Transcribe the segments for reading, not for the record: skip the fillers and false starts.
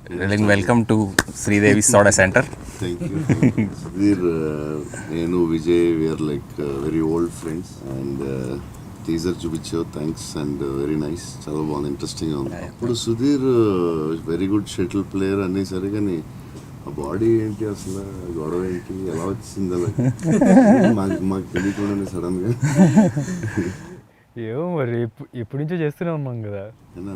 Welcome to Sridevi soda centre. Thank you Sudheer. నేను Vijay we are like very old friends and teaser చూపించావు, thanks and very nice, చాలా బాగుంది, ఇంట్రెస్టింగ్గా ఉంది. ఇప్పుడు Sudheer very good shuttle player అనేసరి, కానీ ఆ బాడీ ఏంటి అసలు, గొడవ ఏంటి, ఎలా వచ్చింది అలా మాకు తెలియకుండానే సడన్గా. ఏమో మరి ఎప్పటి నుంచో చేస్తూనే ఉన్నాం కదా.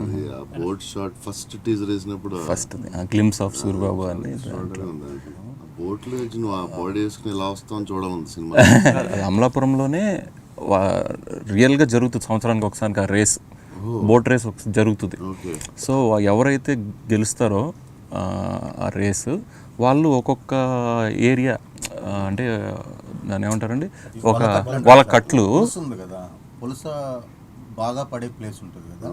అది ఆ బోట్ షాట్ ఫస్ట్ టీజర్ వేసినప్పుడు ఫస్ట్ గ్లిమ్స్ ఆఫ్ సూర్యబాబు అని బోట్లో వచ్చి నువ్వు ఆ బాడీ వేసుకుని ఎలా వస్తావు అని చూడాలంది సినిమా. అమలాపురంలోనే రియల్గా జరుగుతుంది, సంవత్సరానికి ఒకసారి ఆ రేస్, బోట్ రేస్ జరుగుతుంది. సో ఎవరైతే గెలుస్తారో ఆ రేసు వాళ్ళు ఒక్కొక్క ఏరియా, అంటే దాన్ని ఏమంటారండి, ఒక వాళ్ళ కట్లు కదా, పులస బాగా పడే ప్లేస్ ఉంటుంది కదా,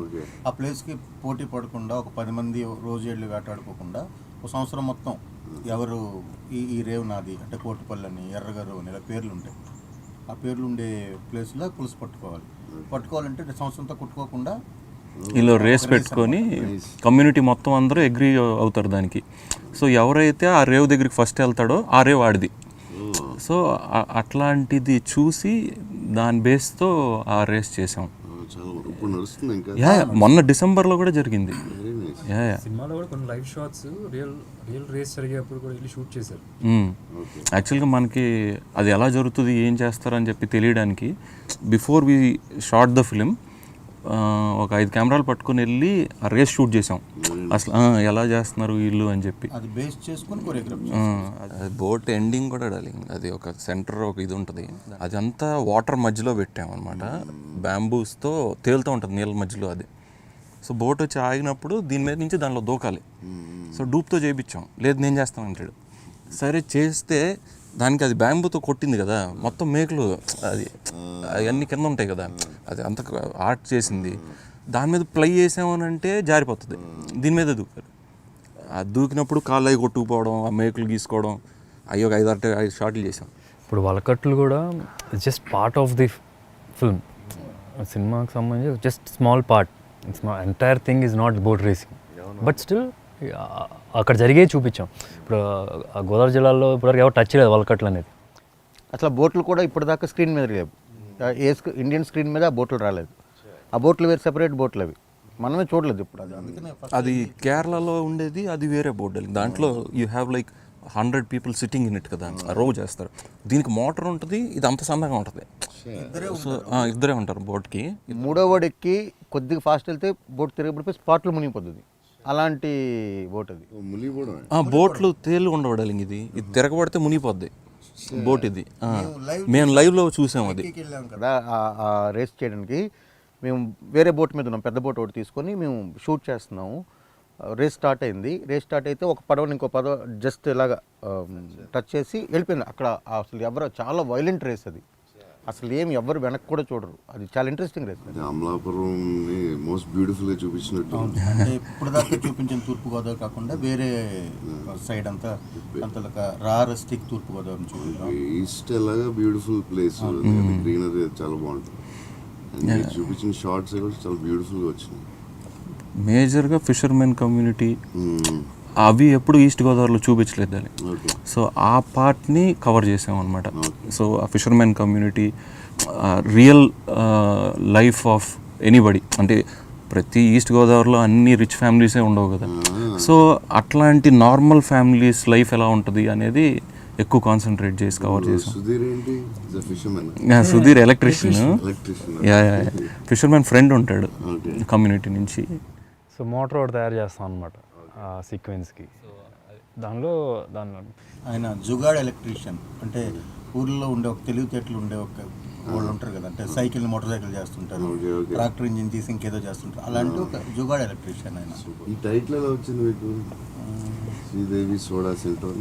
ఆ ప్లేస్కి పోటీ పడకుండా ఒక 10 మంది రోజు వెళ్ళి వేటాడుకోకుండా ఒక సంవత్సరం మొత్తం ఎవరు ఈ రేవు నాది అంటే కోటిపల్లి అని, ఎర్రగారు అని ఇలా పేర్లు ఉంటాయి. ఆ పేర్లు ఉండే ప్లేస్లో పులుసు పట్టుకోవాలంటే సంవత్సరంతో కుట్టుకోకుండా వీళ్ళు రేస్ పెట్టుకొని కమ్యూనిటీ మొత్తం అందరూ అగ్రీ అవుతారు దానికి. సో ఎవరైతే ఆ రేవ్ దగ్గరికి ఫస్ట్ వెళ్తాడో ఆ రేవ్ ఆడిది. సో అట్లాంటిది చూసి దాని బేస్తో ఆ రేస్ చేసాం. మొన్న డిసెంబర్లో కూడా జరిగింది. సినిమాలో కూడా కొన్ని లైవ్ షాట్స్ రియల్ రేస్ జరిగేప్పుడు కూడా వెళ్ళి షూట్ చేశారు. యాక్చువల్గా మనకి అది ఎలా జరుగుతుంది, ఏం చేస్తారని చెప్పి తెలియడానికి before we shot the film ఒక 5 కెమెరాలు పట్టుకొని వెళ్ళి ఆ రేస్ షూట్ చేసాం. అసలు ఎలా చేస్తున్నారు వీళ్ళు అని చెప్పి. అది బేస్ చేసుకొని బోట్ ఎండింగ్ కూడా డార్లింగ్, అది ఒక సెంటర్ ఒక ఇది ఉంటుంది, అది అంతా వాటర్ మధ్యలో పెట్టాం అనమాట. బ్యాంబూస్తో తేలుతూ ఉంటుంది నీళ్ళ మధ్యలో అది. సో బోట్ వచ్చి ఆగినప్పుడు దీని మీద నుంచి దానిలో దూకాలి. సో డూప్తో చేయించాం. లేదు నేను చేస్తాను అంటాడు. సరే చేస్తే దానికి అది బ్యాంబూతో కొట్టింది కదా, మొత్తం మేకులు అది అవన్నీ కింద ఉంటాయి కదా, అది అంత ఆర్ట్ చేసింది. దాని మీద ప్లై చేసామనంటే జారిపోతుంది. దీని మీద దూకారు. అది దూకినప్పుడు కాళ్ళు అవి కొట్టుకుపోవడం, ఆ మేకులు గీసుకోవడం, అవి ఒక 5 షాట్లు చేసాం. ఇప్పుడు వలకట్లు కూడా just part of the film. సినిమాకి సంబంధించి just small part. Entire thing is not boat racing, but still అక్కడ జరిగే చూపించాం. ఇప్పుడు గోదావరి జిల్లాలో ఇప్పటివరకు ఎవరు టచ్ లేదు వలకట్లు అనేది. అసలు బోట్లు కూడా ఇప్పటిదాకా స్క్రీన్ మీద లేవు. ఇండియన్ స్క్రీన్ మీద ఆ బోట్లు రాలేదు. ఆ బోట్లు వేరు, సెపరేట్ బోట్లు అవి మనమే చూడలేదు ఇప్పుడు. అది కేరళలో ఉండేది, అది వేరే బోట్. దాంట్లో you have like 100 people sitting in it కదా, రో చేస్తారు. దీనికి మోటార్ ఉంటుంది, ఇది అంత సన్నగా ఉంటుంది. సో ఇద్దరే ఉంటారు బోట్కి. మూడో వాడు ఎక్కి కొద్దిగా ఫాస్ట్ వెళ్తే బోట్ తిరగబడిపోయి స్పాట్లో మునిగిపోతుంది. అలాంటి బోట్ అది. బోట్లు తేలు ఉండవడాలి. ఇది తిరగబడితే మునిగిపోద్ది బోట్. ఇది మేము లైవ్లో చూసాం. అది కదా ఆ రేస్ చేయడానికి మేము వేరే బోట్ మీద ఉన్నాం. పెద్ద బోట్ ఒకటి తీసుకొని మేము షూట్ చేస్తున్నాము. రేస్ స్టార్ట్ అయింది. రేస్ స్టార్ట్ అయితే ఒక పడవని ఇంకో పడవ జస్ట్ ఇలాగా టచ్ చేసి వెళ్ళిపోయింది. అక్కడ అసలు ఎవరు చాలా వైలెంట్ రేస్ అది. అసలు ఏమి ఎవరు వెనక్కి కూడా చూడరు. అది చాలా interesting race. Amalapuram most beautiful గా చూపించినట్టు. ఇప్పుడు దాకా చూపించిన తూర్పుగోదావరి కాకుండా వేరే సైడ్ అంతా రారస్టిక్ తూర్పుగోదావరి చూపించాం. ఈస్ట్ ఎలాగా బ్యూటిఫుల్ ప్లేస్, గ్రీనరీ చాలా బాగుంటుంది. చూపించిన షార్ట్స్ కూడా చాలా బ్యూటిఫుల్ గా వచ్చినాయి. మేజర్గా ఫిషర్మెన్ కమ్యూనిటీ అవి ఎప్పుడు ఈస్ట్ గోదావరిలో చూపించలేదు అని. సో ఆ పార్ట్ని కవర్ చేసాం అనమాట. సో ఆ fishermen community, real life of anybody, అంటే ప్రతి ఈస్ట్ గోదావరిలో అన్ని రిచ్ ఫ్యామిలీసే ఉండవు కదా. సో అట్లాంటి నార్మల్ ఫ్యామిలీస్ లైఫ్ ఎలా ఉంటుంది అనేది ఎక్కువ కాన్సన్ట్రేట్ చేసి కవర్ చేసాం. సుధీర్ ఎలక్ట్రీషియన్, ఫిషర్మెన్ ఫ్రెండ్ ఉంటాడు కమ్యూనిటీ నుంచి. సో మోటార్ ఒకటి తయారు చేస్తాం అనమాట ఆ సీక్వెన్స్కి. దానిలో ఆయన జుగాడ్ ఎలక్ట్రీషియన్, అంటే ఊర్లో ఉండే ఒక తెలివితేటలు ఉండే ఒక వాళ్ళు ఉంటారు కదా, అంటే మోటార్ సైకిల్ చేస్తుంటారు, ట్రాక్టర్ ఇంజిన్ తీసి ఇంకేదో చేస్తుంటారు. అలాంటి ఒక జుగాడ్ ఎలక్ట్రీషియన్ ఆయన. ఈ టైటిల్ ఎలా వచ్చింది మీకు? Sridevi soda centre.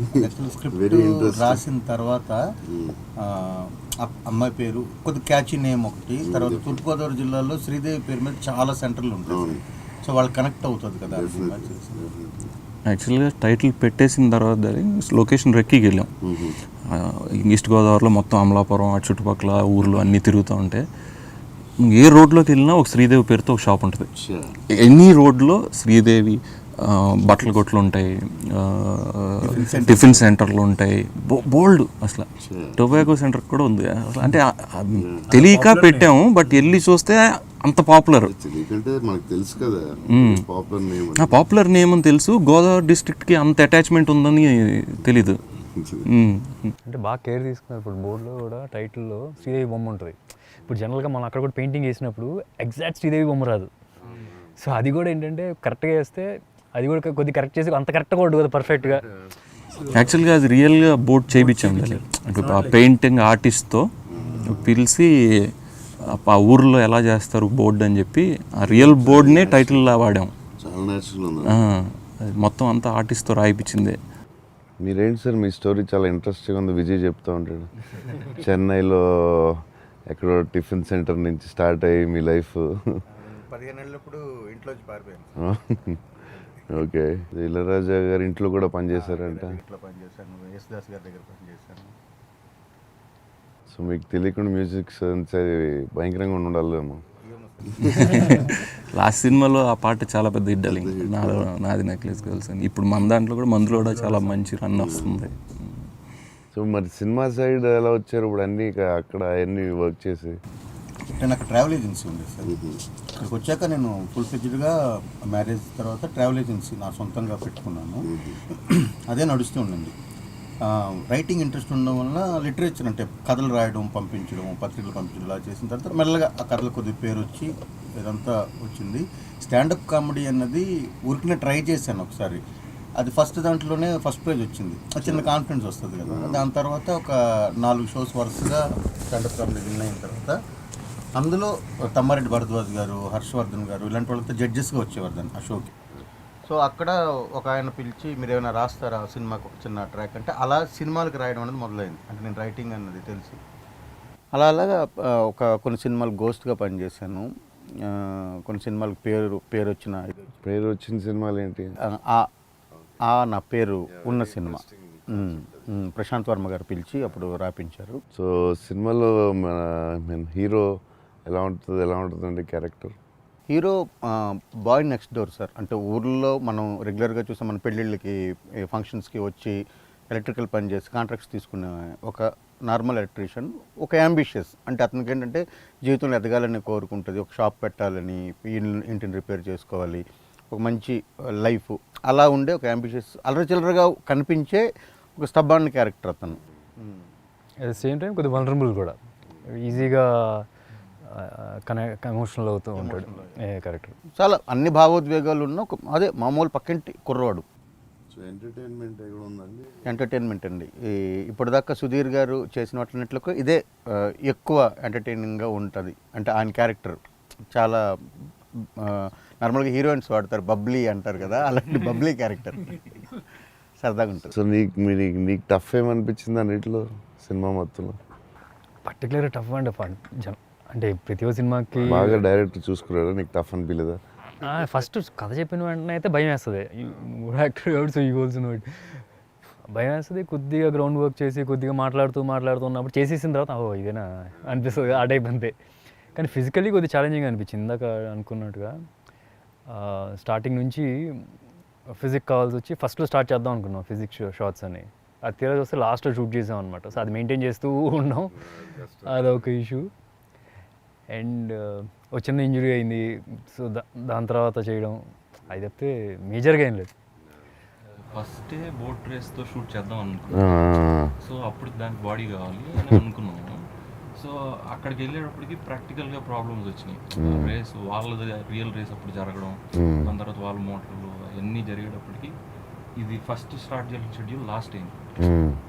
స్క్రిప్ట్ రాసిన తర్వాత అమ్మాయి పేరు కొద్ది క్యాచీ నేమ్ ఒకటి, తర్వాత తూర్పుగోదావరి జిల్లాలో శ్రీదేవి పేరు మీద చాలా సెంటర్లు ఉంటాయి. సో వాళ్ళు కనెక్ట్ అవుతుంది కదా. యాక్చువల్గా టైటిల్ పెట్టేసిన తర్వాత లొకేషన్ రెక్కికి వెళ్ళాం. ఈస్ట్ గోదావరిలో మొత్తం అమలాపురం ఆ చుట్టుపక్కల ఊర్లు అన్నీ తిరుగుతూ ఉంటే ఏ రోడ్లోకి వెళ్ళినా ఒక శ్రీదేవి పేరుతో ఒక షాప్ ఉంటుంది. ఎనీ రోడ్లో శ్రీదేవి బట్టల కొట్లు ఉంటాయి, టిఫిన్ సెంటర్లు ఉంటాయి, బోల్డ్ అసలు టొబాకో సెంటర్ కూడా ఉంది అసలు. అంటే తెలియక పెట్టాము, బట్ వెళ్ళి చూస్తే అంత పాపులర్. ఎందుకంటే మనకు తెలుసు కదా పాపులర్ నేమ్. పాపులర్ నేమ్ అని తెలుసు, గోదావరి డిస్ట్రిక్ట్కి అంత అటాచ్మెంట్ ఉందని తెలీదు. అంటే బాగా కేర్ తీసుకున్నారు. ఇప్పుడు బోర్డులో కూడా టైటిల్లో శ్రీదేవి బొమ్మ ఉంటుంది. ఇప్పుడు జనరల్గా మనం అక్కడ కూడా పెయింటింగ్ వేసినప్పుడు ఎగ్జాక్ట్ శ్రీదేవి బొమ్మ రాదు. సో అది కూడా ఏంటంటే కరెక్ట్గా వేస్తే అది కూడా కొద్దిగా కరెక్ట్ చేసి అంత కరెక్ట్గా ఉంటుంది కదా పర్ఫెక్ట్గా. యాక్చువల్గా అది రియల్గా బోర్డ్ చేయించాం కదా, అంటే ఆ పెయింటింగ్ ఆర్టిస్ట్తో పిలిచి ఆ ఊర్లో ఎలా చేస్తారు బోర్డు అని చెప్పి ఆ రియల్ బోర్డ్నే టైటిల్లా వాడాం. చాలా నేచురల్ ఉంది. అది మొత్తం అంతా ఆర్టిస్ట్తో రాయిపించిందే. మీరేంటి సార్, మీ స్టోరీ చాలా ఇంట్రెస్టింగ్ ఉంది. విజయ్ చెప్తూ ఉంటాడు చెన్నైలో ఎక్కడో టిఫిన్ సెంటర్ నుంచి స్టార్ట్ అయ్యి మీ లైఫ్ 15 ఏళ్ళప్పుడు ఇంట్లోంచి పారిపోయాను. ఓకే, ఇళరాజా గారి ఇంట్లో కూడా పనిచేశారంట. ఇంట్లో పనిచేశాను, యేసుదాస్ గారి దగ్గర పనిచేశాను. సో మీకు తెలియకుండా మ్యూజిక్ సెన్స్ అది భయంకరంగా ఉండాలేమో. లాస్ట్ సినిమాలో ఆ పాట చాలా పెద్ద హిట్ అయింది, నాది నెక్లెస్ గర్ల్స్ అని. ఇప్పుడు మన దాంట్లో కూడా మందులో కూడా చాలా మంచి రన్ వస్తుంది. సో మరి సినిమా సైడ్ ఎలా వచ్చారు ఇప్పుడు? అన్నీ అక్కడ అవన్నీ వర్క్ చేసి నాకు ట్రావెల్ ఏజెన్సీ ఉంది సార్. ఇక్కడికి వచ్చాక నేను ఫుల్ ఫ్లెడ్జ్డ్గా మ్యారేజ్ తర్వాత ట్రావెల్ ఏజెన్సీ నా సొంతంగా పెట్టుకున్నాను. అదే నడుస్తూ ఉండింది. రైటింగ్ ఇంట్రెస్ట్ ఉండడం వల్ల లిటరేచర్ అంటే కథలు రాయడం, పంపించడం, పత్రికలు పంపించడం ఇలా చేసిన తర్వాత మెల్లగా ఆ కథలు కొద్ది పేరు వచ్చి ఇదంతా వచ్చింది. స్టాండప్ కామెడీ అన్నది ఊరికనే ట్రై చేశాను ఒకసారి. అది ఫస్ట్ దాంట్లోనే ఫస్ట్ ప్రైజ్ వచ్చింది. చిన్న కాన్ఫిడెన్స్ వస్తుంది కదా. దాని తర్వాత ఒక 4 షోస్ వరుసగా స్టాండప్ కామెడీ విన్ అయిన తర్వాత అందులో తమ్మారెడ్డి భరద్వాజ్ గారు, హర్షవర్ధన్ గారు ఇలాంటి వాళ్ళతో జడ్జెస్గా వచ్చేవారు దాన్ని ఆ షోకి. సో అక్కడ ఒక ఆయన పిలిచి మీరు ఏమైనా రాస్తారా సినిమాకి ఒక చిన్న ట్రాక్ అంటే అలా సినిమాలకు రాయడం అనేది మొదలైంది. అంటే నేను రైటింగ్ అన్నది తెలిసి అలాగా కొన్ని సినిమాలు గోస్ట్గా పనిచేశాను. కొన్ని సినిమాలకు పేరు వచ్చిన సినిమాలు ఏంటి? నా పేరు ఉన్న సినిమా ప్రశాంత్ వర్మ గారు పిలిచి అప్పుడు రాపించారు. సో సినిమాలో మన హీరో ఎలా ఉంటుందండి character? Hero boy next door sir. అంటే ఊర్లో మనం రెగ్యులర్గా చూసాం, మన పెళ్ళిళ్ళకి ఫంక్షన్స్కి వచ్చి ఎలక్ట్రికల్ పని చేసి కాంట్రాక్ట్స్ తీసుకునే ఒక నార్మల్ ఎలక్ట్రీషియన్, ఒక యాంబిషియస్. అంటే అతనికి ఏంటంటే జీవితంలో ఎదగాలని కోరుకుంటుంది, ఒక షాప్ పెట్టాలని, ఇంటిని రిపేర్ చేసుకోవాలి, ఒక మంచి లైఫ్ అలా ఉండే ఒక యాంబిషియస్ అల్లరచిల్లరగా కనిపించే ఒక స్టబ్బాన్ క్యారెక్టర్ అతను. అట్ ద సేమ్ టైం కొద్దిగా వల్నరబుల్ కూడా, ఈజీగా ఎమోషనల్ అవుతూ ఉంటాడు క్యారెక్టర్. చాలా అన్ని భావోద్వేగాలు ఉన్న ఒక అదే మామూలు పక్కింటి కుర్రవాడు. సో ఎంటర్టైన్మెంట్ అండి. ఇప్పటిదాకా సుధీర్ గారు చేసిన వాటిన్నిటిలో ఇదే ఎక్కువ ఎంటర్టైనింగ్గా ఉంటుంది. అంటే ఆయన క్యారెక్టర్ చాలా నార్మల్గా హీరోయిన్స్ వాడతారు, బబ్లీ అంటారు కదా, అలాంటి బబ్లీ క్యారెక్టర్ సరదాగా ఉంటుంది. సో నీకు టఫ్ ఏమనిపించింది అన్నింటిలో సినిమా మొత్తంలో? పర్టికులర్ టఫ్ అంటే అంటే ప్రతి ఒక్క సినిమాకి బాగా డైరెక్ట్ చూసుకున్నారా? నీకు టఫ్ అనిపించలేదా? ఫస్ట్ కథ చెప్పిన వెంటనే అయితే భయం వేస్తుంది. యాక్టర్ కాబట్టి సో ఈ గోల్స్ భయం వేస్తుంది. కొద్దిగా గ్రౌండ్ వర్క్ చేసి కొద్దిగా మాట్లాడుతూ ఉన్నప్పుడు చేసేసిన తర్వాత ఇదేనా అనిపిస్తుంది ఆ టైప్ అంతే. కానీ ఫిజికల్లీ కొద్దిగా ఛాలెంజింగ్ అనిపించింది. ఇందాక అనుకున్నట్టుగా స్టార్టింగ్ నుంచి ఫిజిక్స్ కావాల్సి వచ్చి ఫస్ట్లో స్టార్ట్ చేద్దాం అనుకున్నాం ఫిజిక్స్ షార్ట్స్ అని. అది తీరా చూస్తే లాస్ట్లో షూట్ చేసాం అనమాట. సో అది మెయింటైన్ చేస్తూ ఉన్నాం, అదొక ఇష్యూ. అండ్ ఒక చిన్న ఇంజురీ అయింది, సో దాని తర్వాత చేయడం అది చెప్తే మేజర్గా ఏం లేదు. ఫస్టే బోట్ రేస్తో షూట్ చేద్దాం అనుకున్నాం. సో అప్పుడు దానికి బాడీ కావాలి అని అనుకున్నాము. సో అక్కడికి వెళ్ళేటప్పటికి ప్రాక్టికల్గా ప్రాబ్లమ్స్ వచ్చినాయి. రేస్ వాళ్ళది రియల్ రేస్ అప్పుడు జరగడం, దాని తర్వాత వాళ్ళ మోటార్లు అవన్నీ జరిగేటప్పటికి ఇది ఫస్ట్ స్టార్ట్ చేయాల్సిన షెడ్యూల్ లాస్ట్ అయింది.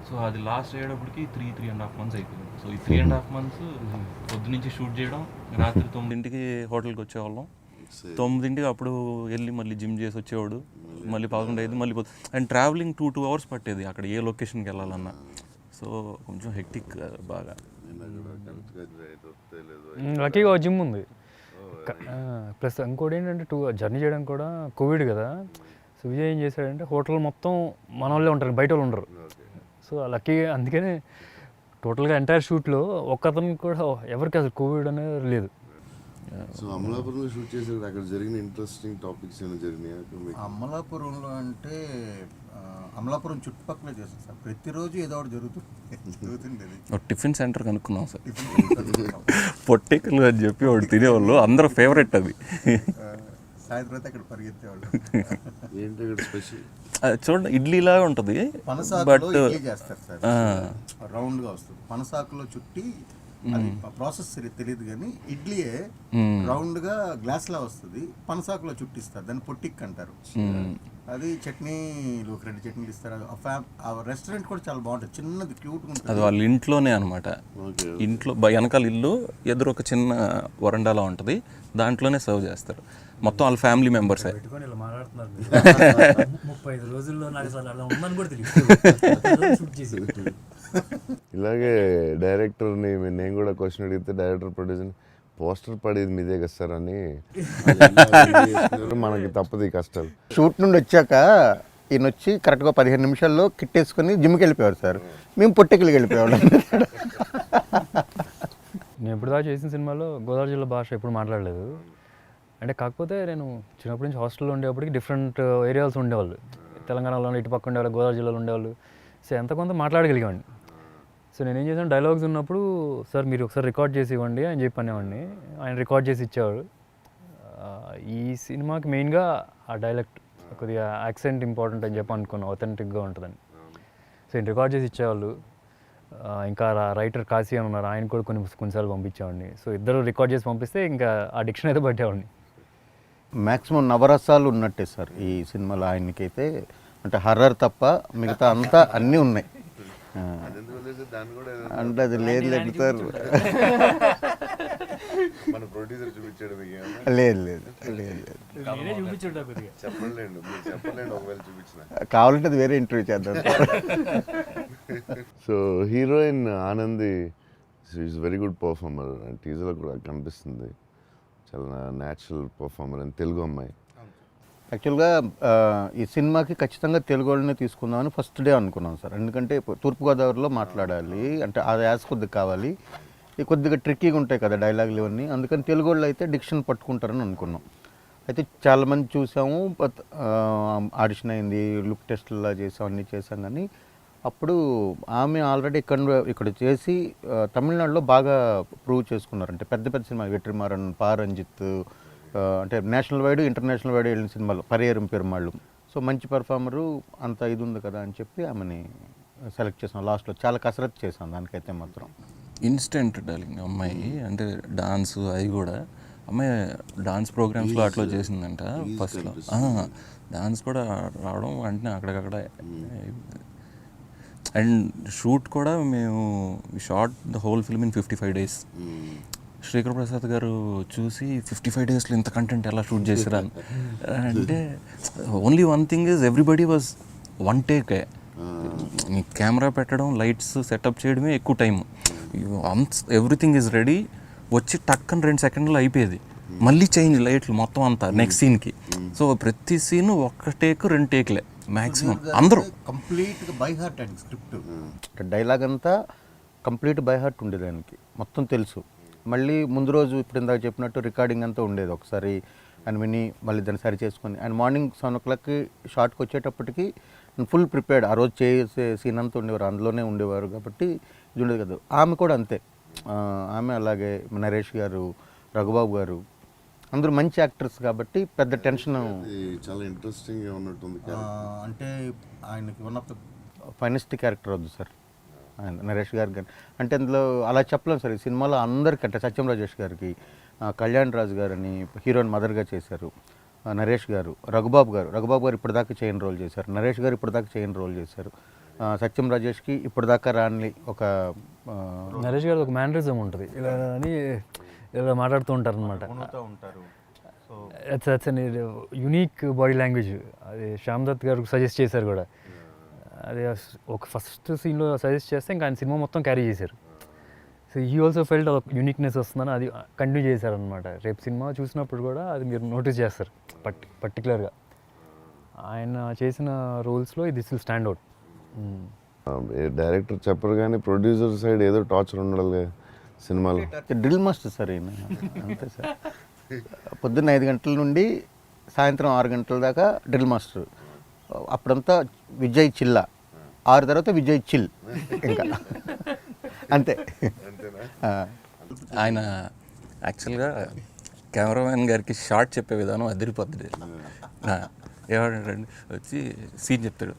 సో అది లాస్ట్ అయ్యేటప్పటికి 3.5 months అయిపోయింది. సో ఈ 3.5 months పొద్దు నుంచి షూట్ చేయడం, రాత్రి 9ంటికి హోటల్కి వచ్చేవాళ్ళం, 9ంటికి అప్పుడు వెళ్ళి మళ్ళీ జిమ్ చేసి వచ్చేవాడు, మళ్ళీ 11 అయ్యేది, మళ్ళీ అండ్ ట్రావెలింగ్ 2 hours పట్టేది అక్కడ ఏ లొకేషన్కి వెళ్ళాలన్నా. సో కొంచెం హెక్టిక్ బాగా. లక్కీగా జిమ్ ఉంది. ప్లస్ ఇంకోటి ఏంటంటే జర్నీ చేయడం కూడా కోవిడ్ కదా. సో విజయ్ ఏం చేశాడంటే హోటల్ మొత్తం మన వాళ్ళే ఉంటారు, బయట వాళ్ళు ఉండరు. సో లక్కీగా అందుకనే టోటల్గా ఎంటైర్ షూట్లో ఒక్కతనికి కూడా ఎవరికి అసలు కోవిడ్ అనేది లేదు. సో అమలాపురంలో షూట్ చేసేది అక్కడ జరిగిన ఇంట్రెస్టింగ్ టాపిక్స్ ఏమైనా జరిగినాయి అక్కడ మీకు? అమలాపురంలో అంటే అమలాపురం చుట్టుపక్కల చేస్తాం సార్, ప్రతిరోజు ఏదో ఒకటి జరుగుతుండేది. ఒక టిఫిన్ సెంటర్ కనుక్కున్నాం సార్, పొట్టెక్కలు అని చెప్పి వాడు తినేవాళ్ళు, అందరూ ఫేవరెట్ అది. సాయంత్రం అయితే అక్కడ పరిగెత్తేవాళ్ళు. ఏంటి అక్కడ స్పెషల్? చూడండి ఇడ్లీలాగా ఉంటుంది, పనసాకులో ఇడ్లీ చేస్తారు సార్, రౌండ్గా వస్తుంది. పనసాకులో చుట్టి అది ప్రాసెస్ తెలియదు కానీ ఇడ్లీయే రౌండ్గా గ్లాస్లా వస్తుంది, పనసాకులో చుట్టిస్తారు, దాన్ని పొట్టిక్ అంటారు. అది చట్నీలు ఒక 2 చట్నీలు ఇస్తారు. ఆ రెస్టారెంట్ కూడా చాలా బాగుంటుంది, చిన్నది క్యూట్గా ఉంటుంది. అది వాళ్ళ ఇంట్లోనే అనమాట. ఇంట్లో వెనకాల ఇల్లు, ఎదురు ఒక చిన్న వరండాలా ఉంటుంది, దాంట్లోనే సర్వ్ చేస్తారు. మొత్తం వాళ్ళ ఫ్యామిలీ మెంబర్సే. 35 రోజుల్లో నాకు అసలు అలా ఉందని కూడా తెలియదు. ఇలాగే డైరెక్టర్ని నేను కూడా క్వశ్చన్ అడిగితే డైరెక్టర్ ప్రొడ్యూసర్ పోస్టర్ పడేది మీదే కదా సార్ అని మనకి తప్పదు ఈ కష్టాలు. షూట్ నుండి వచ్చాక ఈయన వచ్చి కరెక్ట్గా 15 నిమిషాల్లో కిట్ వేసుకొని జిమ్కి వెళ్ళిపోయారు సార్, మేము పొట్టెక్కలికి వెళ్ళిపోయాడు. నేను ఇప్పుడు దాకా చేసిన సినిమాలో గోదావరి జిల్లా భాష ఎప్పుడు మాట్లాడలేదు. అంటే కాకపోతే నేను చిన్నప్పటి నుంచి హాస్టల్లో ఉండేప్పటికి డిఫరెంట్ ఏరియాస్ ఉండేవాళ్ళు, తెలంగాణలో ఇటు పక్క ఉండేవాళ్ళు, గోదావరి జిల్లాలో ఉండేవాళ్ళు. సో ఎంత కొంత మాట్లాడగలిగేవాడిని. సో నేనేం చేశాను, డైలాగ్స్ ఉన్నప్పుడు సార్ మీరు ఒకసారి రికార్డ్ చేసి ఇవ్వండి అని చెప్పి అనేవాడిని. ఆయన రికార్డ్ చేసి ఇచ్చేవాడు. ఈ సినిమాకి మెయిన్గా ఆ డైలెక్ట్ కొద్దిగా యాక్సెంట్ ఇంపార్టెంట్ అని చెప్పి అనుకున్నాను, ఆథెంటిక్గా ఉంటుందని. సో ఈయన రికార్డ్ చేసి ఇచ్చేవాళ్ళు. ఇంకా రైటర్ కాశీ అని ఉన్నారు, ఆయన కూడా కొన్నిసార్లు పంపించేవాడిని. సో ఇద్దరు రికార్డ్ చేసి పంపిస్తే ఇంకా ఆ డిక్షన్ అయితే పట్టేవాడిని. మ్యాక్సిమం నవరసాలు ఉన్నట్టే సార్ ఈ సినిమాలో ఆయనకైతే, అంటే హర్రర్ తప్ప మిగతా అంతా అన్నీ ఉన్నాయి. అంటే అది లేదు సార్, లేదు లేదు కావాలంటే అది వేరే ఇంటర్వ్యూ చేద్దాం. So heroine Anandhi is very good performer, టీజర్లో కూడా కనిపిస్తుంది, చాలా న్యాచురల్ పర్ఫార్మర్ అని. తెలుగు అమ్మాయి. యాక్చువల్గా ఈ సినిమాకి ఖచ్చితంగా తెలుగు వాళ్ళనే తీసుకుందామని ఫస్ట్ డే అనుకున్నాం సార్, ఎందుకంటే తూర్పుగోదావరిలో మాట్లాడాలి అంటే ఆ యాస కొద్దిగా కావాలి, ఈ కొద్దిగా ట్రిక్కీగా ఉంటాయి కదా డైలాగులు ఇవన్నీ, అందుకని తెలుగు వాళ్ళు అయితే డిక్షన్ పట్టుకుంటారని అనుకున్నాం. అయితే చాలామంది చూసాము, ఆడిషన్ అయింది, లుక్ టెస్ట్లా చేసాం, అన్నీ చేసాం. కానీ అప్పుడు ఆమె ఆల్రెడీ ఇక్కడ చేసి తమిళనాడులో బాగా ప్రూవ్ చేసుకున్నారు. అంటే పెద్ద పెద్ద సినిమా వెట్రిమారన్, పారంజిత్, అంటే నేషనల్ వైడ్ ఇంటర్నేషనల్ వైడ్ వెళ్ళిన సినిమాలు, పరియేరం పెరుమాళ్ళు. సో మంచి పర్ఫార్మరు, అంత ఇది ఉంది కదా అని చెప్పి ఆమెని సెలెక్ట్ చేసాం. లాస్ట్లో చాలా కసరత్తు చేసాం దానికైతే మాత్రం. ఇన్స్టెంట్ డార్లింగ్ అమ్మాయి, అంటే డాన్స్ అవి కూడా అమ్మాయి డాన్స్ ప్రోగ్రామ్స్లో అట్లా చేసిందంట ఫస్ట్లో. డాన్స్ కూడా రావడం వెంటనే అక్కడికక్కడ. అండ్ షూట్ కూడా మేము short the whole film in 55 days. Srikar Prasad గారు చూసి 55 daysలో ఇంత కంటెంట్ ఎలా షూట్ చేసిరా అంటే, only one thing is everybody was one టేకే. కెమెరా పెట్టడం, లైట్స్ సెటప్ చేయడమే ఎక్కువ టైం. ఎవ్రీథింగ్ ఈజ్ రెడీ, వచ్చి టక్కన 2 seconds అయిపోయేది, మళ్ళీ చేంజ్ లైట్లు మొత్తం అంతా నెక్స్ట్ సీన్కి. సో ప్రతి సీన్ 1 take 2 takeలే మ్యాక్సిమం. అందరూ కంప్లీట్గా బై హార్ట్ అండి స్క్రిప్ట్, డైలాగ్ అంతా కంప్లీట్ బై హార్ట్ ఉండేది ఆయనకి, మొత్తం తెలుసు. మళ్ళీ ముందు రోజు ఇప్పుడు ఇందాక చెప్పినట్టు రికార్డింగ్ అంతా ఉండేది, ఒకసారి ఆయన విని మళ్ళీ దాన్ని సరి చేసుకొని ఆయన మార్నింగ్ 7 o'clockకి షార్ట్కి వచ్చేటప్పటికి ఫుల్ ప్రిపేర్డ్. ఆ రోజు చేసే సీన్ అంతా ఉండేవారు, అందులోనే ఉండేవారు కాబట్టి ఇది ఉండేది కదా. ఆమె కూడా అంతే, ఆమె అలాగే నరేష్ గారు, రఘుబాబు గారు అందరూ మంచి యాక్టర్స్ కాబట్టి పెద్ద టెన్షన్. చాలా ఇంట్రెస్టింగ్గా ఉన్నట్టుంది. అంటే ఆయనకి one of the finest character వద్దు సార్ ఆయన నరేష్ గారు కానీ. అంటే అందులో అలా చెప్పలేము సార్, ఈ సినిమాలో అందరికీ అంటే సత్యం రాజేష్ గారికి, కళ్యాణ్ రాజు గారని హీరోయిన్ మదర్గా చేశారు, నరేష్ గారు, రఘుబాబు గారు ఇప్పటిదాకా చేయని రోల్ చేశారు, నరేష్ గారు ఇప్పటిదాకా చేయని రోల్ చేశారు, సత్యం రాజేష్కి ఇప్పటిదాకా రాని ఒక నరేష్ గారు ఒక మేనరిజం ఉంటుంది, ఇలా అని ఇలా మాట్లాడుతూ ఉంటారు అనమాట. It's an unique body language. అది శ్యామ్ దత్ గారు సజెస్ట్ చేశారు కూడా. అది ఒక ఫస్ట్ సీన్లో సజెస్ట్ చేస్తే ఇంకా ఆయన సినిమా మొత్తం క్యారీ చేశారు. సో హీ ఆల్సో ఫెల్ట్ ఒక యూనిక్నెస్ వస్తుందని అది కంటిన్యూ చేశారనమాట. రేపు సినిమా చూసినప్పుడు కూడా అది మీరు నోటీస్ చేస్తారు పర్టికులర్గా. ఆయన చేసిన రోల్స్లో this will stand out. Director చెప్పరు కానీ ప్రొడ్యూసర్ సైడ్ ఏదో టార్చర్ ఉండాలి సినిమాలో? డ్రిల్ మాస్టర్ సార్ ఈయన, అంతే సార్. పొద్దున్న 5 గంటల నుండి సాయంత్రం 6 గంటల దాకా డ్రిల్ మాస్టర్. అప్పుడంతా విజయ్ చిల్లా, 6 తర్వాత విజయ్ చిల్, ఇంకా అంతే. ఆ. ఆయన యాక్చువల్గా కెమెరామెన్ గారికి షార్ట్ చెప్పే విధానం అదిరిపోద్ది. ఏమంటాడండి వచ్చి సీన్ చెప్తాడు,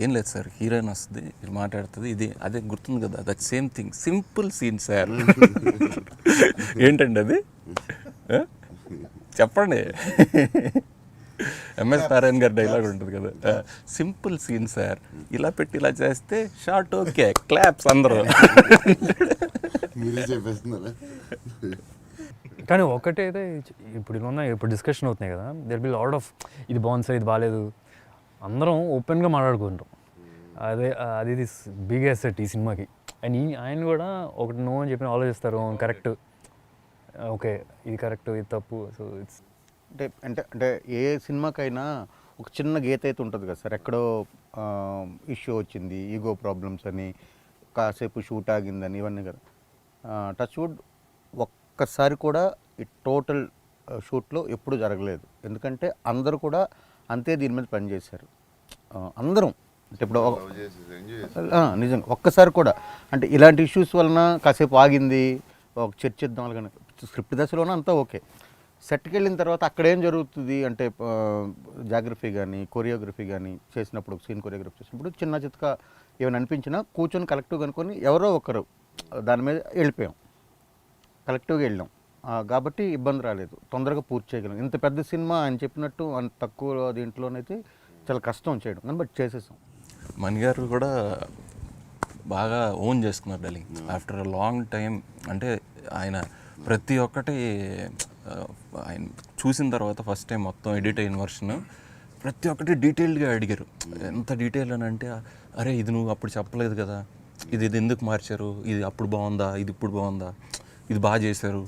ఏం లేదు సార్, హీరోయిన్ వస్తుంది, ఇది మాట్లాడుతుంది, ఇది అదే గుర్తుంది కదా, that same thing, simple scene sir. ఏంటండి అది? చెప్పండి. ఎంఎస్ నారాయణ గారి డైలాగ్ ఉంటుంది కదా, సింపుల్ సీన్ సార్, ఇలా పెట్టి ఇలా చేస్తే షార్ట్ ఓకే, క్లాప్స్ అందరూ. మీరే చెప్పేస్తున్నారా? కానీ ఒకటైతే ఇప్పుడు డిస్కషన్ అవుతున్నాయి కదా, దెర్ బి లాట్ ఆఫ్ ఇది బాగుంది సార్, ఇది బాగాలేదు, అందరం ఓపెన్గా మాట్లాడుకుంటాం. అది బిగ్ అసెట్ ఈ సినిమాకి. అండ్ ఆయన కూడా ఒకటి నో అని చెప్పి ఆలోచిస్తారు, కరెక్ట్, ఓకే ఇది కరెక్ట్, ఇది తప్పు. సో ఇట్స్ అంటే ఏ సినిమాకైనా ఒక చిన్న గీత అయితే ఉంటుంది కదా సార్. ఎక్కడో ఇష్యూ వచ్చింది, ఈగో ప్రాబ్లమ్స్ అని, కాసేపు షూట్ ఆగిందని, ఇవన్నీ కదా. టచ్ వుడ్ ఒక్కసారి కూడా ఈ టోటల్ షూట్లో ఎప్పుడు జరగలేదు. ఎందుకంటే అందరూ కూడా అంతే దీని మీద పనిచేశారు, అందరం. అంటే ఇప్పుడు నిజంగా ఒక్కసారి కూడా అంటే ఇలాంటి ఇష్యూస్ వలన కాసేపు ఆగింది, ఒక చర్చిద్దాం అలాగని. స్క్రిప్ట్ దశలోనే అంతా ఓకే, సెట్కి వెళ్ళిన తర్వాత అక్కడ ఏం జరుగుతుంది అంటే జాగ్రఫీ కానీ కొరియోగ్రఫీ కానీ చేసినప్పుడు, సీన్ కొరియోగ్రఫీ చేసినప్పుడు చిన్న చితక ఏమైనా అనిపించినా కూర్చొని కలెక్టివ్గా అనుకొని ఎవరో ఒకరు దాని మీద వెళ్ళిపోయాం, కలెక్టివ్గా వెళ్ళాం. కాబట్టి ఇబ్బంది రాలేదు, తొందరగా పూర్తి చేయగలం. ఇంత పెద్ద సినిమా ఆయన చెప్పినట్టు అంత తక్కువ దీంట్లోనైతే చాలా కష్టం చేయడం, కానీ బట్ చేసేసాం. మణిగారు కూడా బాగా ఓన్ చేసుకున్నారు darling after a long time. అంటే ఆయన ప్రతి ఒక్కటి ఆయన చూసిన తర్వాత ఫస్ట్ టైం మొత్తం ఎడిట్ అయిన వర్షన్ ప్రతి ఒక్కటి డీటెయిల్డ్గా అడిగారు. ఎంత డీటెయిల్ అని అంటే, అరే ఇది నువ్వు అప్పుడు చెప్పలేదు కదా, ఇది ఎందుకు మార్చారు, ఇది అప్పుడు బాగుందా, ఇది ఇప్పుడు బాగుందా, ఇది బాగా చేశారు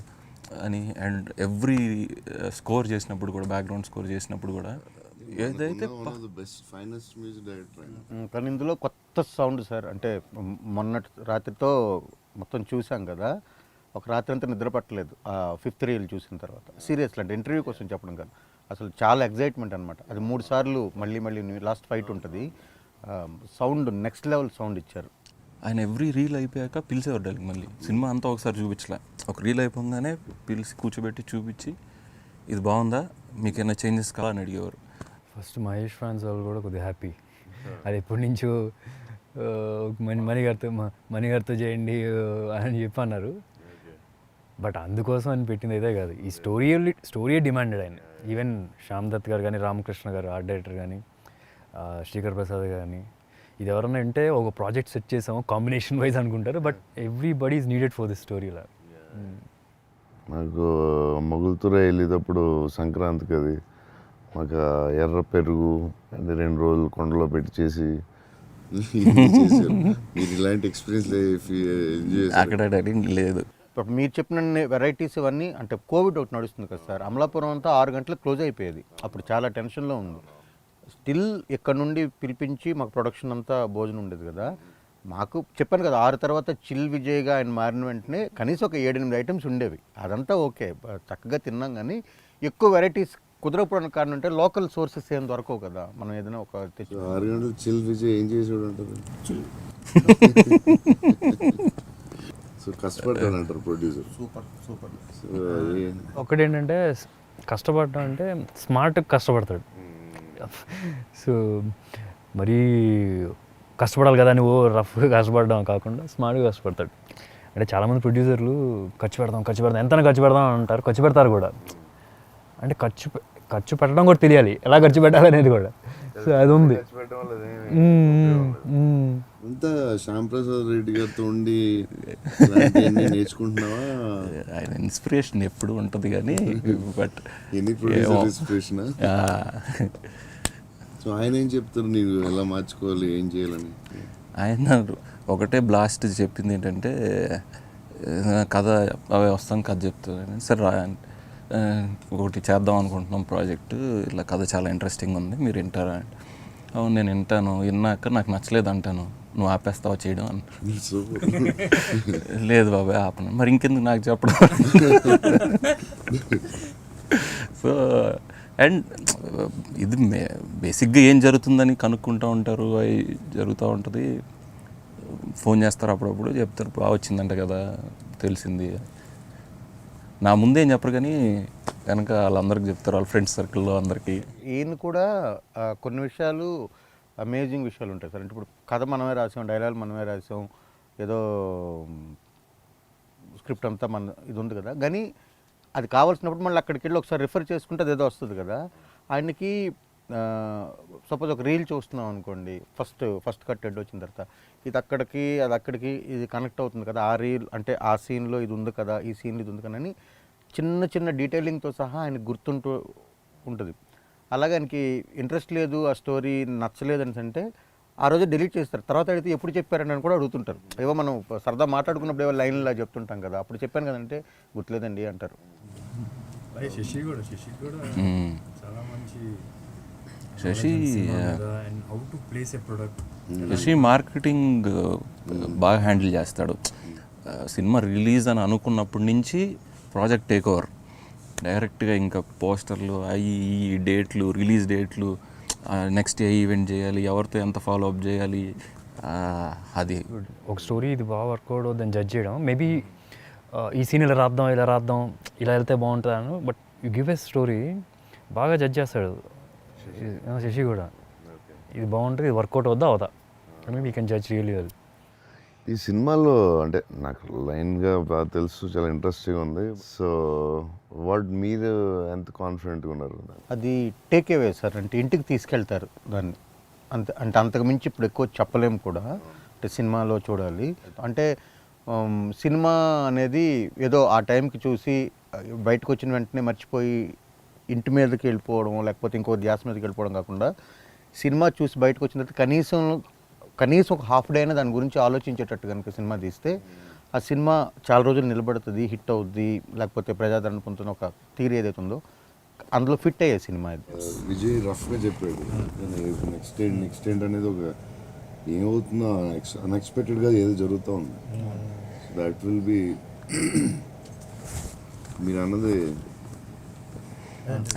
అని. అండ్ ఎవ్రీ స్కోర్ చేసినప్పుడు కూడా, బ్యాక్గ్రౌండ్ స్కోర్ చేసినప్పుడు కూడా ఏదైతే కానీ ఇందులో కొత్త సౌండ్ సార్. అంటే మొన్నటి రాత్రితో మొత్తం చూసాం కదా, ఒక రాత్రి అంతా నిద్ర పట్టలేదు ఆ 5th రీల్ చూసిన తర్వాత. సీరియస్లీ అంటే ఇంటర్వ్యూ కోసం చెప్పడం కాదు, అసలు చాలా ఎగ్జైట్మెంట్ అనమాట. అది 3 సార్లు మళ్ళీ లాస్ట్ ఫైట్ ఉంటుంది, సౌండ్ నెక్స్ట్ లెవెల్ సౌండ్ ఇచ్చారు. ఆయన ఎవ్రీ రీల్ అయిపోయాక పిలిచేవారు డార్లింగ్. మళ్ళీ సినిమా అంతా ఒకసారి చూపించలే, ఒక రీల్ అయిపోగానే పిలిచి కూర్చోబెట్టి చూపించి, ఇది బాగుందా, మీకేమైనా చేంజెస్ కావాలని అడిగేవారు. ఫస్ట్ మహేష్ ఫ్యాన్స్ వాళ్ళు కూడా కొద్దిగా హ్యాపీ, అది ఎప్పటి నుంచో మణిగారితో చేయండి అని చెప్పి అన్నారు. బట్ అందుకోసం అని పెట్టింది అయితే కాదు, ఈ స్టోరీయే డిమాండెడ్ ఆయన. ఈవెన్ శ్యామ్ దత్ గారు కానీ, రామకృష్ణ గారు ఆర్ట్ డైరెక్టర్ కానీ, శ్రీకర్ ప్రసాద్ కానీ, ఇది ఎవరన్నా అంటే ఒక ప్రాజెక్ట్ సెట్ చేసాము కాంబినేషన్ వైజ్ అనుకుంటారు, but everybody is needed for this story. ఇలా నాకు మొగుల్తుర వెళ్ళేటప్పుడు సంక్రాంతికి అది మాకు ఎర్ర పెరుగు అది 2 రోజులు కొండలో పెట్టి చేసి మీరు ఇలాంటి ఎక్స్పీరియన్స్ అక్కడ డార్లింగ్ లేదు. ఇప్పుడు మీరు చెప్పిన వెరైటీస్ ఇవన్నీ అంటే కోవిడ్ ఒకటి నడుస్తుంది కదా సార్, అమలాపురం అంతా 6 గంటలకు క్లోజ్ అయిపోయేది, అప్పుడు చాలా టెన్షన్లో ఉంది. స్టిల్ ఇక్కడ నుండి పిలిపించి మాకు ప్రొడక్షన్ అంతా భోజనం ఉండేది కదా. మాకు చెప్పాను కదా 6 తర్వాత చిల్ విజయ్గా ఆయన మారిన వెంటనే కనీసం ఒక 7-8 ఐటమ్స్ ఉండేవి, అదంతా ఓకే, చక్కగా తిన్నాం. కానీ ఎక్కువ వెరైటీస్ కుదరకపోవడం కారణం అంటే లోకల్ సోర్సెస్ ఏం దొరకవు కదా, మనం ఏదైనా ఒక 6 గంటలు చిల్ విజయ్ ఏం చేసాడు అంటారు, సో కష్టపడతాడు అంటారు ప్రొడ్యూసర్. సూపర్. ఒకటేంటంటే కష్టపడటం అంటే స్మార్ట్ కష్టపడతాడు. సో మరీ కష్టపడాలి కదా నువ్వు రఫ్గా కష్టపడడం కాకుండా స్మార్ట్గా కష్టపడతాడు. అంటే చాలామంది ప్రొడ్యూసర్లు ఖర్చు పెడదాం ఎంతైనా ఖర్చు పెడదాం అంటారు, ఖర్చు పెడతారు కూడా. అంటే ఖర్చు పెట్టడం కూడా తెలియాలి, ఎలా ఖర్చు పెట్టాలనేది కూడా. సో అది ఉంది. అంతా శ్యామ్ ప్రసాద్ రెడ్డి గారితో ఉండి నేర్చుకుంటున్నావా? ఆయన ఇన్స్పిరేషన్ ఎప్పుడు ఉంటుంది కానీ, బట్ ఎన్ని ప్రొడ్యూసర్ ఇన్స్పిరేషన్. సో ఆయన ఏం చెప్తారు నీకు ఎలా మార్చుకోవాలి, ఏం చేయాలని? ఆయన ఒకటే బ్లాస్ట్ చెప్పింది ఏంటంటే, కథ అవే వస్తాను కథ చెప్తాను సరే ఒకటి చేద్దాం అనుకుంటున్నాం ప్రాజెక్టు, ఇలా కథ చాలా ఇంట్రెస్టింగ్ ఉంది, మీరు వింటారా? అవును నేను వింటాను, విన్నాక నాకు నచ్చలేదు అంటాను, నువ్వు ఆపేస్తావా చేయడం అని. సూపర్. లేదు బాబాయ్ ఆపను. మరి ఇంకెందుకు నాకు చెప్పడం. సో అండ్ ఇది బేసిక్గా ఏం జరుగుతుందని కనుక్కుంటూ ఉంటారు, అవి జరుగుతూ ఉంటుంది. ఫోన్ చేస్తారు అప్పుడప్పుడు, చెప్తారు బాగా వచ్చిందంట కదా, తెలిసింది. నా ముందే ఏం చెప్పరు కానీ కనుక వాళ్ళందరికీ చెప్తారు, వాళ్ళ ఫ్రెండ్స్ సర్కిల్లో అందరికీ. ఈయన కూడా కొన్ని విషయాలు అమేజింగ్ విషయాలు ఉంటాయి సార్. అంటే ఇప్పుడు కథ మనమే రాసాం, డైలాగ్ మనమే రాసాం, ఏదో స్క్రిప్ట్ అంతా మన ఇది ఉంది కదా, కానీ అది కావాల్సినప్పుడు మళ్ళీ అక్కడికి వెళ్ళి ఒకసారి రిఫర్ చేసుకుంటే అది ఏదో వస్తుంది కదా. ఆయనకి సపోజ్ ఒక రీల్ చూస్తున్నాం అనుకోండి, ఫస్ట్ కట్ హెడ్ వచ్చిన తర్వాత ఇది అక్కడికి అది అక్కడికి ఇది కనెక్ట్ అవుతుంది కదా, ఆ రీల్ అంటే ఆ సీన్లో ఇది ఉంది కదా, ఈ సీన్లో ఇది ఉంది కదా అని చిన్న చిన్న డీటెయిలింగ్తో సహా ఆయనకు గుర్తుంటూ ఉంటుంది. అలాగే ఆయనకి ఇంట్రెస్ట్ లేదు, ఆ స్టోరీ నచ్చలేదు అని అంటే ఆ రోజు డిలీట్ చేస్తారు. తర్వాత అడిగితే ఎప్పుడు చెప్పారని అని కూడా అడుగుతుంటారు. ఏవో మనం సరదా మాట్లాడుకున్నప్పుడు ఏవో లైన్లా చెప్తుంటాం కదా, అప్పుడు చెప్పాను కదంటే గుర్తులేదండి అంటారు. శశి కూడా చాలా మంచి Sashi how to place a product. Sashi marketing బాగా హ్యాండిల్ చేస్తాడు. సినిమా రిలీజ్ అని అనుకున్నప్పటి నుంచి ప్రాజెక్ట్ టేక్ ఓవర్, డైరెక్ట్గా ఇంకా పోస్టర్లు అవి ఈ డేట్లు, రిలీజ్ డేట్లు, నెక్స్ట్ ఏ ఈవెంట్ చేయాలి, ఎవరితో ఎంత ఫాలో అప్ చేయాలి, అది ఒక స్టోరీ ఇది బాగా వర్కౌట్ అవుతుందని జడ్జ్ చేయడం. మేబీ ఈ సీన్ ఇలా రాద్దాం ఇలా వెళ్తే బాగుంటుంది అని, but you give a story బాగా జడ్జ్ చేస్తాడు శశి కూడా. ఇది బాగుంటుంది, ఇది వర్కౌట్ అవుదా maybe you can judge really well. ఈ సినిమాలో అంటే నాకు లైన్గా బాగా తెలుసు, చాలా ఇంట్రెస్టింగ్ ఉంది. సో మీరు ఎంత కాన్ఫిడెంట్గా ఉన్నారు? అది టేక్ అవే సార్, అంటే ఇంటికి తీసుకెళ్తారు దాన్ని. అంటే అంతకు మించి ఇప్పుడు ఎక్కువ చెప్పలేము కూడా, అంటే సినిమాలో చూడాలి. అంటే సినిమా అనేది ఏదో ఆ టైంకి చూసి బయటకు వచ్చిన వెంటనే మర్చిపోయి ఇంటి మీదకి వెళ్ళిపోవడం, లేకపోతే ఇంకో ధ్యాస మీదకి వెళ్ళిపోవడం కాకుండా, సినిమా చూసి బయటకు వచ్చిన తర్వాత కనీసం ఒక హాఫ్ డే అయినా దాని గురించి ఆలోచించేటట్టు కనుక సినిమా తీస్తే ఆ సినిమా చాలా రోజులు నిలబడుతుంది, హిట్ అవుద్ది, లేకపోతే ప్రజాదరణ పొందుతున్న ఒక థియరీ ఏదైతే ఉందో అందులో ఫిట్ అయ్యే సినిమా ఇది. విజయ్ రఫ్గా చెప్పాడు, నెక్స్ట్ ఏంటి అనేది ఒక ఏమవుతుందో అన్ఎక్స్పెక్టెడ్గా ఏదో జరుగుతూ ఉంది. దట్ విల్ బి మీరు అన్నది.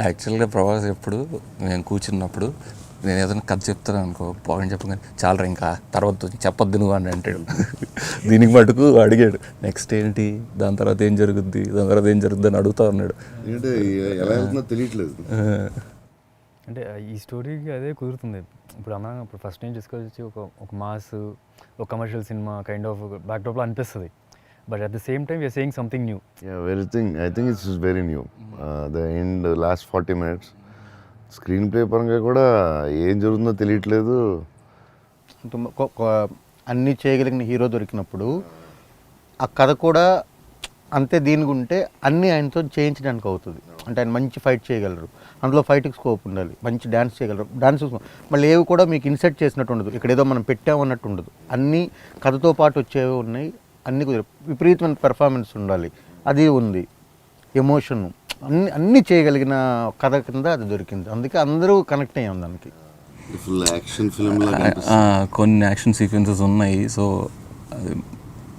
యాక్చువల్గా ప్రభాస్ ఎప్పుడు నేను కూర్చున్నప్పుడు నేను ఏదైనా కథ చెప్తాను అనుకో, పాయింట్ చెప్పగానే చాలా ఇంకా తర్వాత చెప్పొద్దు నువ్వు అని అంటాడు. దీనికి మటుకు అడిగాడు నెక్స్ట్ ఏంటి, దాని తర్వాత ఏం జరుగుద్ది అని అడుగుతా ఉన్నాడు. ఏంటంటే ఎలా వెళ్తుందో తెలియట్లేదు. అంటే ఈ స్టోరీకి అదే కుదురుతుంది. ఇప్పుడు ఫస్ట్ నేను తీసుకొచ్చి ఒక మాస్, ఒక కమర్షియల్ సినిమా కైండ్ ఆఫ్ బ్యాక్డ్రాప్లో అనిపిస్తుంది. But at the same time you're saying something new. I think it's very new. The end last 40 minutes screenplay పరంగా కూడా ఏం జరుగుతుందో తెలియట్లేదు. అన్నీ చేయగలిగిన హీరో దొరికినప్పుడు ఆ కథ కూడా అంతే దీనికి ఉంటే అన్నీ ఆయనతో చేయించడానికి అవుతుంది. అంటే ఆయన మంచి ఫైట్ చేయగలరు, అందులో ఫైట్కి స్కోప్ ఉండాలి, మంచి డ్యాన్స్ చేయగలరు, డ్యాన్స్ మళ్ళీ ఏవి కూడా మీకు ఇన్సెట్ చేసినట్టు ఉండదు, ఇక్కడ ఏదో మనం పెట్టామన్నట్టు ఉండదు, అన్నీ కథతో పాటు వచ్చేవి ఉన్నాయి, అన్నీ విపరీతమైన పెర్ఫార్మెన్స్ ఉండాలి, అది ఉంది, ఎమోషన్, అన్నీ చేయగలిగిన కథ కింద అది దొరికింది. అందుకే అందరూ కనెక్ట్ అయ్యాం దానికి. ఫుల్ యాక్షన్ ఫిల్మ్ కొన్ని యాక్షన్ సీక్వెన్సెస్ ఉన్నాయి. సో అది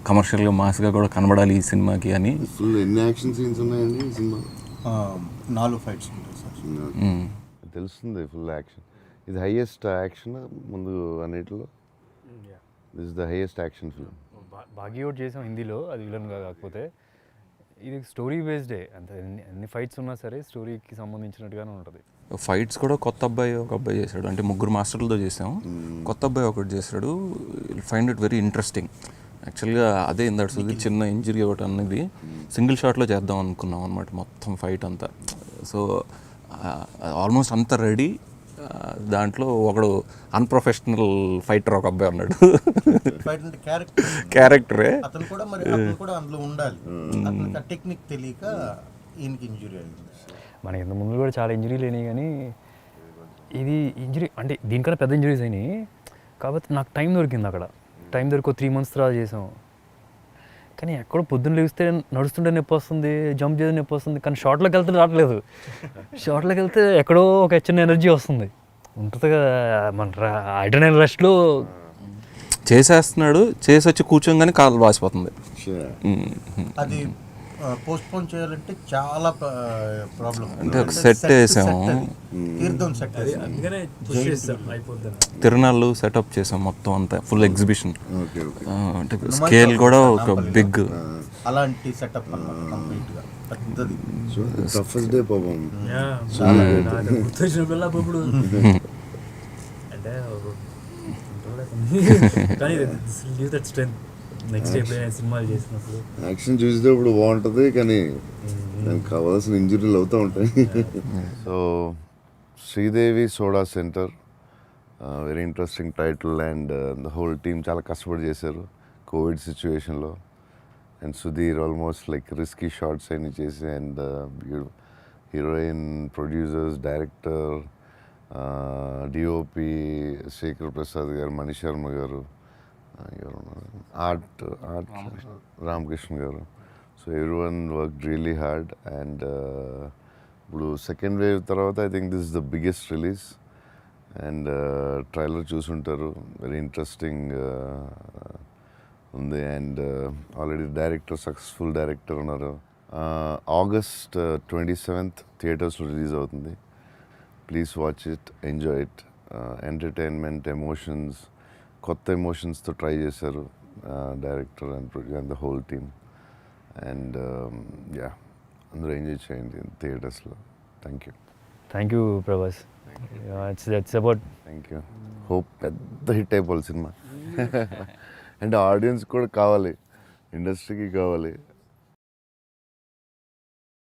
కమర్షియల్గా మాస్గా కూడా కనబడాలి ఈ సినిమాకి అని. ఫుల్ ఎన్ని యాక్షన్ సీన్స్ ఉన్నాయండి ఈ సినిమా? 4 ఫైట్స్ ఉంటాయి సార్. తెలుస్తుంది ఫుల్ యాక్షన్. ఇది హైయెస్ట్ యాక్షన్ ముందు అన్నిటిలో. This the highest action film. Baaghi out చేసాం హిందీలో, అది విలన్గా కాకపోతే ఇది స్టోరీ బేస్డే. అంత ఎన్ని ఫైట్స్ ఉన్నా సరే స్టోరీకి సంబంధించినట్టుగానే ఉంటుంది. ఫైట్స్ కూడా ఒక అబ్బాయి చేశాడు. అంటే 3 మాస్టర్లతో చేసాం, కొత్త అబ్బాయి ఒకటి చేశాడు. Find it very interesting. యాక్చువల్గా అదే ఇందాడు సుధీర్ చిన్న ఇంజరీ ఒకటి అనేది సింగిల్ షాట్లో చేద్దాం అనుకున్నాం అనమాట మొత్తం ఫైట్ అంతా. సో ఆల్మోస్ట్ అంతా రెడీ. దాంట్లో ఒకడు అన్ప్రొఫెషనల్ ఫైటర్ ఒక అబ్బాయి ఉన్నాడు. క్యారెక్టరే అతను కూడా అందులో ఉండాలి, టెక్నిక్ తెలియక ఈయనకి ఇంజురీ అయింది. మనకి ఇంత ముందు కూడా చాలా ఇంజరీలు అయినాయి, కానీ ఇది ఇంజరీ అంటే దీనికన్నా పెద్ద ఇంజరీస్ అయినాయి. కాబట్టి నాకు టైం దొరికింది, అక్కడ టైం దొరికి 3 months తర్వాత చేసాం. కానీ ఎక్కడో పొద్దున్న లేస్తే నడుస్తుంటే నొప్పి వస్తుంది, జంప్ చేసి నొప్పి వస్తుంది, కానీ షార్ట్లోకి వెళ్తే రావట్లేదు. షార్ట్లోకి వెళ్తే ఎక్కడో ఒక చిన్న ఎనర్జీ వస్తుంది ఉంటుంది కదా. మన అడ్రినల్ రష్లో చేసేస్తున్నాడు, చేసి వచ్చి కూర్చోగానే కాలు వాసిపోతుంది. Sure. అది పోస్ట్ పోన్ చేయాలంటే చాలా ప్రాబ్లం. అంటే ఒక set వేసాము. తీర్థం సెట్ అందుకనే తిరునాళ్ళు సెటప్ చేసాం మొత్తం అంతా, ఫుల్ ఎగ్జిబిషన్. Okay, okay. అంటే స్కేల్ కూడా ఒక బిగ్. అలాంటి సెటప్ అన్నమాట కంప్లీట్ గా పెద్దది. So, toughest day పాపం. గుర్తొచ్చినప్పుడల్లా ఇప్పుడు అంటే కానీ లీవ్ దట్ స్ట్రెంత్ నెక్స్ట్ ఎప్పుడైనా సినిమాలు చేసినప్పుడు యాక్షన్ చూసేటప్పుడు బాగుంటుంది, కానీ దానికి కావాల్సిన ఇంజురీలు అవుతూ ఉంటాయి. So Sridevi soda center, very interesting title, and the whole team చాలా కష్టపడి చేశారు కోవిడ్ సిచ్యువేషన్లో. And Sudheer almost like risky shots అన్ని చేసి, and heroine, producers, director, DOP Shekhar Prasad garu, Manish Sharma garu, art Ramakrishna garu. So everyone work really hard. And ఇప్పుడు సెకండ్ వేవ్ తర్వాత I think this is the biggest release. And trailer చూసుంటారు, very interesting ఉంది. And already director, successful director ఉన్నారు. August 27th థియేటర్స్లో release అవుతుంది. Please watch it, enjoy it. Entertainment, emotions, కొత్త ఎమోషన్స్తో try చేశారు director and producer and the whole team. And yeah, అందరూ enjoy చేయండి థియేటర్స్లో. Thank you Prabhas. It's about thank you. Hope పెద్ద hit అయిపోవాలి సినిమా. అంటే ఆడియన్స్ కూడా కావాలి, ఇండస్ట్రీకి కావాలి.